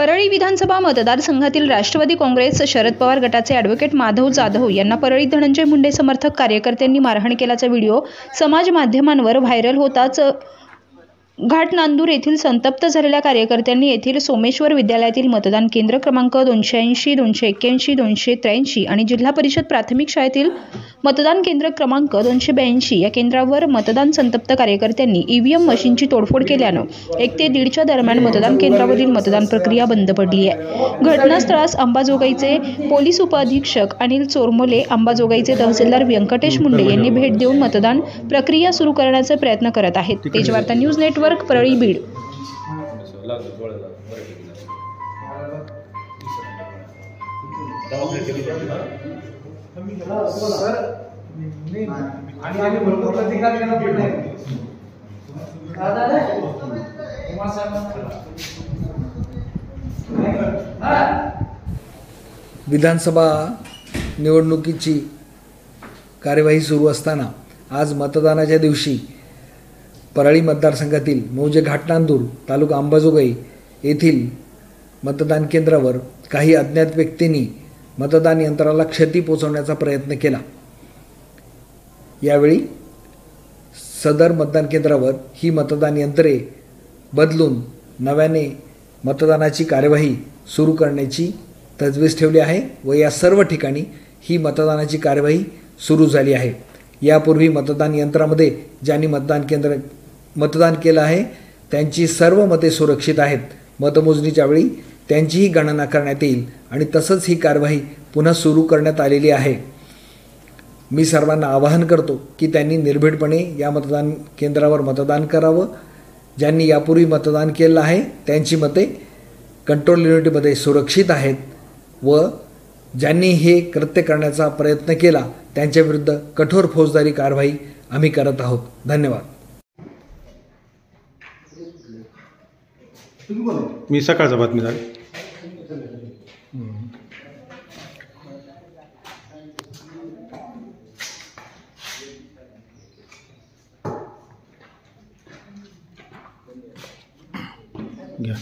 परळी विधानसभा मतदारसंघातील राष्ट्रवादी काँग्रेस शरद पवार गटाचे ॲडव्होकेट माधव जाधव यांना परळी धनंजय मुंडे समर्थक कार्यकर्त्यांनी मारहाण केल्याचा व्हिडिओ समाज माध्यमांवर व्हायरल होताच घाटनांदूर येथील संतप्त झालेल्या कार्यकर्त्यांनी येथील सोमेश्वर विद्यालयातील मतदान केंद्र क्रमांक 280, 281, 283 आणि जिल्हा परिषद प्राथमिक शाळेतील मतदान केंद्र क्रमांक 282 या केंद्रावर मतदान संतप्त कार्यकर्त्यांनी ईव्हीएम मशीनची तोडफोड केल्यानं 1 ते 1:30च्या दरम्यान मतदान केंद्रावरील मतदान प्रक्रिया बंद पडली आहे। घटनास्थळास अंबाजोगाईचे पोलीस उपअधीक्षक अनिल चोरमोले, अंबाजोगाईचे तहसीलदार व्यंकटेश मुंडे यांनी भेट देऊन मतदान प्रक्रिया सुरू करण्याचे प्रयत्न करत आहेत। Tejvarta news network Parli Beed. विधानसभा निवडणुकीची कार्यवाही सुरू असताना आज मतदानाच्या दिवशी परळी मतदारसंघातील मौजे घाटनांदूर तालुका अंबाजोगाई येथील मतदान केंद्रावर काही अज्ञात व्यक्तींनी मतदान यंत्राला क्षती पोहोचवण्याचा प्रयत्न केला। यावेळी सदर मतदान केंद्रावर ही मतदान यंत्रे बदलून नव्याने मतदानाची कार्यवाही सुरू करण्याची तजवीज ठेवली आहे व या सर्व ठिकाणी ही मतदानाची कार्यवाही सुरू झाली आहे। यापूर्वी मतदान यंत्रामध्ये ज्यांनी मतदान केलं आहे त्यांची सर्व मते सुरक्षित आहेत। मतमोजणीच्या वेळी त्यांचीही गणना करण्यात येईल आणि तसंच ही कार्यवाही पुन्हा सुरू करण्यात आलेली आहे। मी सर्वांना आवाहन करतो की त्यांनी निर्भीडपणे या मतदान केंद्रावर मतदान करावं। ज्यांनी यापूर्वी मतदान केलं आहे त्यांची मते कंट्रोल युनिटमध्ये सुरक्षित आहेत व ज्यांनी हे कृत्य करण्याचा प्रयत्न केला त्यांच्याविरुद्ध कठोर फौजदारी कारवाई आम्ही करत आहोत। धन्यवाद। मी सकाळचा बातमीदार। घ्या